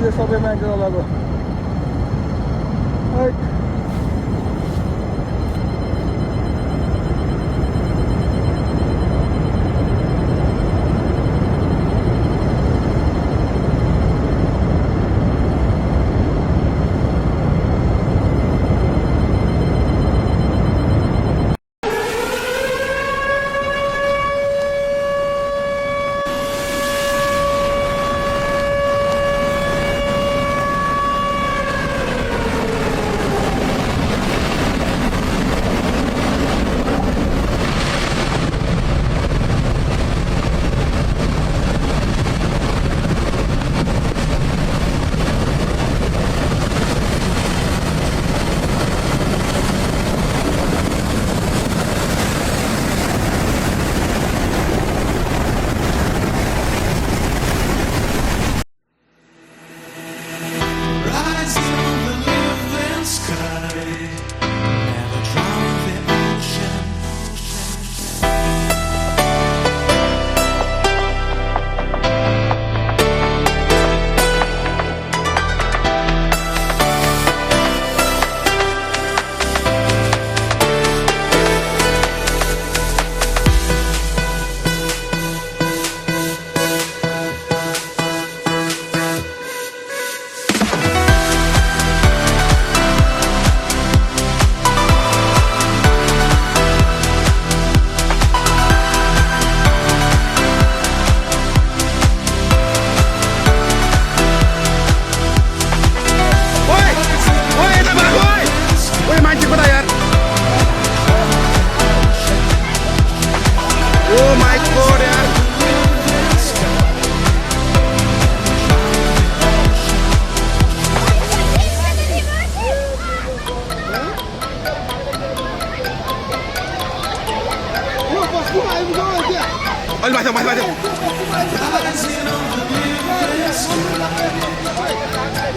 अहिले सबै मान्छेवालाको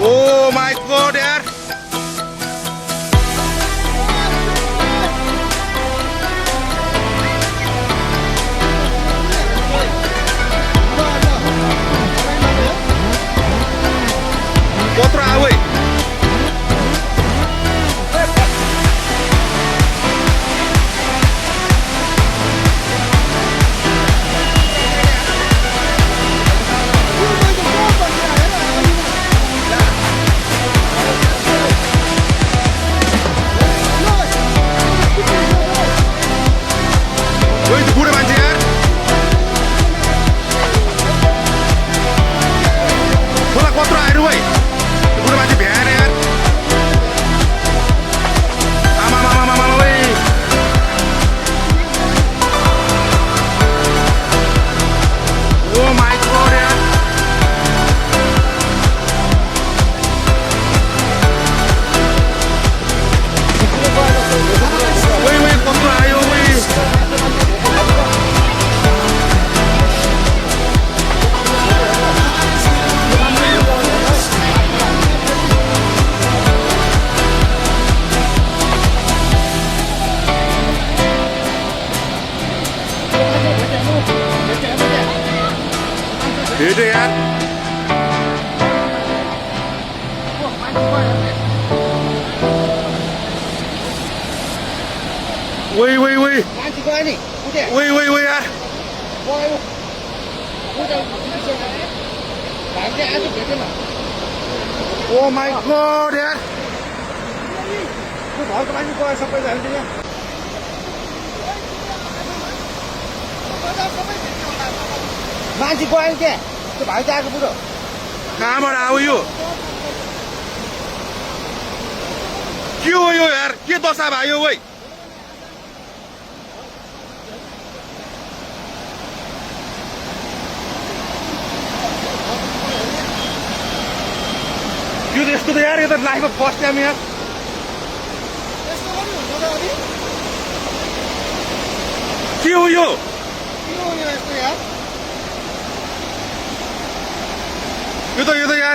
Oh my god यार कत्रो आऊ है Itu ya. Wih. Wih यार. Oh my god यार. मान्छे गयो के त्यो भाइ आएको बुढो कहाँबाट आऊ यो के हो यो यार के दशा भयो वै यो यस्तो त यार यो त लाइफमा फर्स्ट टाइम यार के हो यो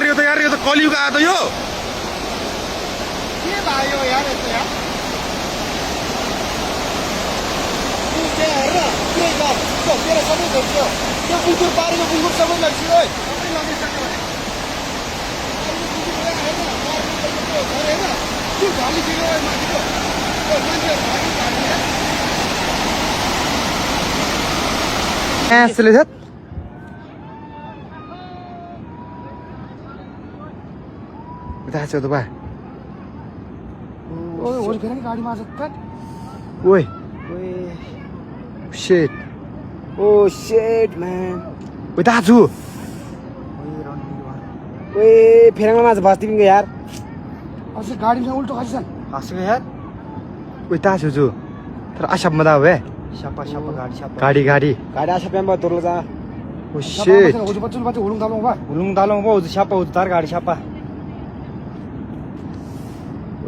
यस्तो यार यो त कलियुग आयो त यो के भयो यार यस्तो यार के हेर के गर्छ तेरो सबै गर्छ त्यो बुकुर पारेको बुकुर सबै लग्छ ओइ सबै लगिसक्यो भने यसले छ उता छ त बा ओए ओरि फेरि गाडीमा आछ त ओए ओए शिट ओ शिट म्यान उता छु ओए फेरङमा माछ बस्ती पिङ यार अझै गाडीमा उल्टो खसिछन् हस्के यार उता छु तर आसाममा दा बे Siapa गाडी siapa गाडी गाडी गाडी आछ पेम्बा तुरल जा ओ शिट उजु बच्चु बच्चु हुलुङ दालुङ बा उजु siapa उजु तार गाडी siapa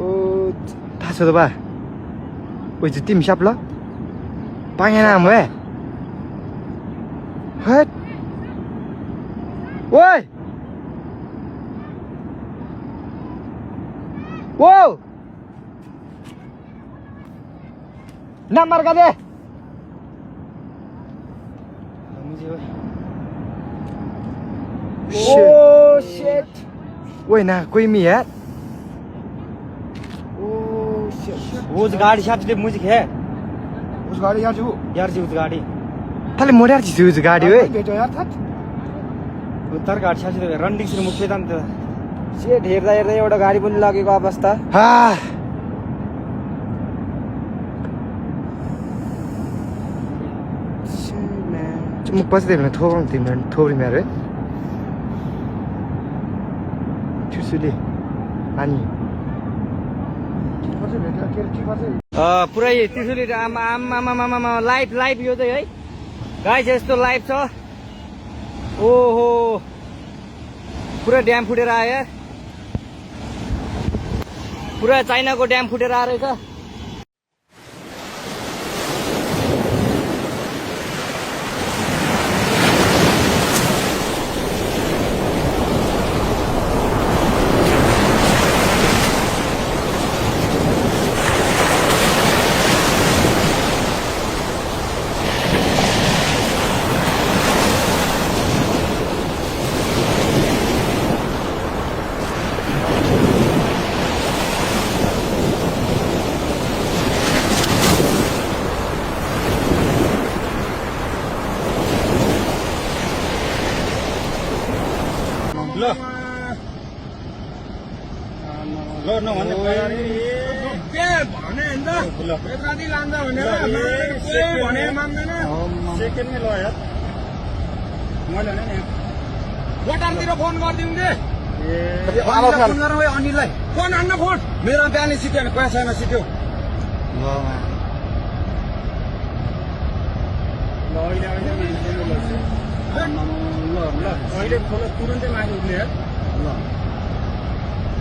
ओ थाहा छ त बा ओइ चाहिँ तिमी साप ल पाएन आमा हट ओइ ओ नम्बर का दे Oh shit ओइ ना कोही मी यार Oh shit उस गाड़ी साथ दे म्यूजिक है उस गाडी यार छु यार जी उस गाड़ी थाले मोडार छु गाडी ओइ भेट्यो यार थात उतर गाड़ी साथ दे रनिंग से मुख्य दान त सेट हेर्दा हेर्दा एउटा गाडी पनि लगेको अवस्था हा मुख पछि देख्न थोरौँ तिम्रो थोरी मेरो चुसुले अनि पुरै त्रिशुली आमा आमा आमा लाइभ लाइभ यो चाहिँ है गाइस यस्तो लाइभ छ ओहो पुरा ड्याम फुटेर आयो पुरा चाइनाको ड्याम फुटेर आएर छ ल ल नभन्ने के भने नि त यताति लान्छ भनेर कोही भने मान्दैन सेकेन्डमै ल यार मैले भने नि बटारतिर फोन गरिदिउँ के फोन गरौँ है अनिललाई फोन हान्न फोन मेरो बिहानै सिक्यो भने पैसामा सिक्यो ल अहिले खोला तुरन्तै माथि उठ्ने यार ल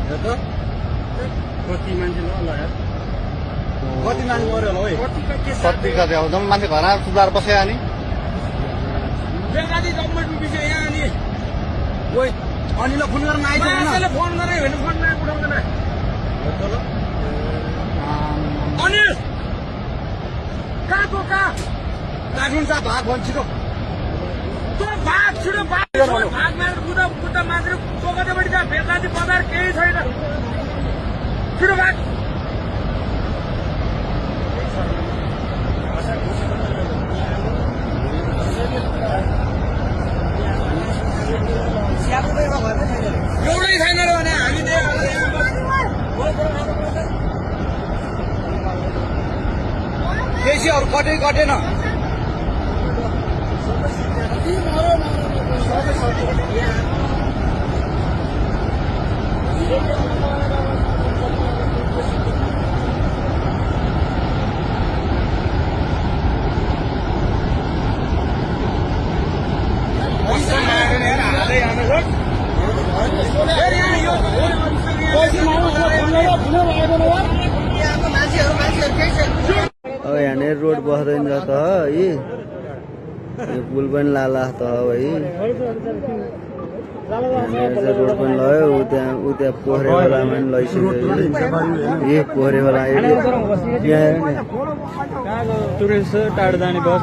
हेर त कति मान्छे ल यार कति मान्छे मऱ्यो होला है कति कति अब जम्मै मान्छे घर आएर चुलाएर बस्यो अनि बेलुकादेखि गभर्मेन्ट अफिस यहाँ अनि ओइ अनिललाई फोन गर्न आइज फोन गरे भने फोन उठाउँदैन अनिल कहाँ तँ कहाँ काठमाडौँ छ भाग भन्छ छिटो तँ भाग छिटो भाग मारेर बुढा मान्छे चोकतेपट्टि जा बेलुकादेखि बजार केही छैन छिटो भाग एउटै छैन र भने हामी बेसी अरू कटेन अब यहाँनिर रोड बस्दैन रहेछ है यो पुल पनि लाला त है यहाँनिर चाहिँ रोड पनि लयो ऊ त्यहाँ पोखरे खोलामा पनि लैसक्यो यही पोखरे खोला टुरिस्ट टाढो जाने बस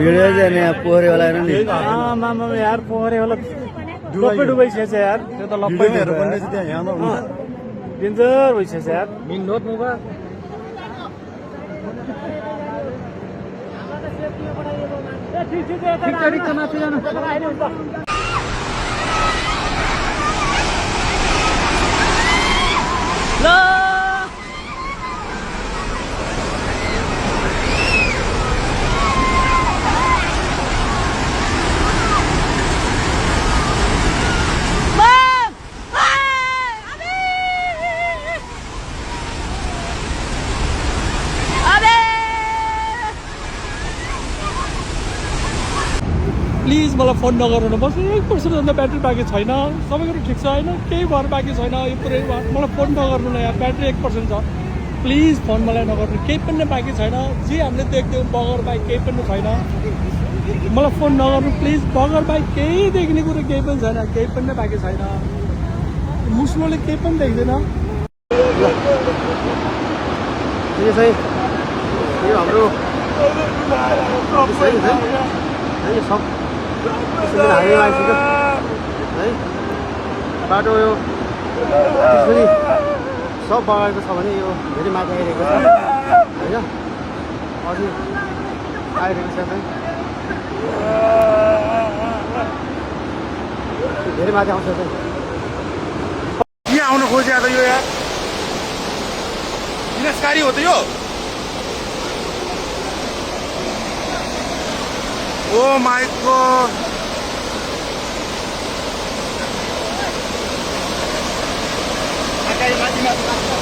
भिडियो चाहिँ यहाँ पोखरे खोला नि यार पोखरे होला सबै डुबाइसकेछ यार त्यो त लप्पै डेन्जर भइसकेछ यार ठिक छ माथि जानु ल प्लिज मलाई फोन नगर्नु न बस 1% भन्दा ब्याट्री बाँकी छैन सबै कुरो ठिक छ होइन केही भएर बाँकी छैन यो पुरै मलाई फोन नगर्नु न यार ब्याट्री 1% छ प्लिज फोन मलाई नगर्नु केही पनि बाँकी छैन जे हामीले देख्थ्यौँ बगर बाइक केही पनि छैन मलाई फोन नगर्नु प्लिज बगर बाइक केही देख्ने कुरो केही पनि छैन केही पनि बाँकी छैन मुस्लोले केही पनि देख्दैन यो चाहिँ यो हाम्रो यो सब हाइवे आइसक्यो है बाटो यो त्यसरी सब बगाएको छ भने यो धेरै माथि आइरहेको छ होइन अझै आइरहेको छ चाहिँ धेरै माथि आउँछ चाहिँ यहाँ आउनु खोज्या त यो यार विनाशकारी हो त यो ओ माई गॉड माथि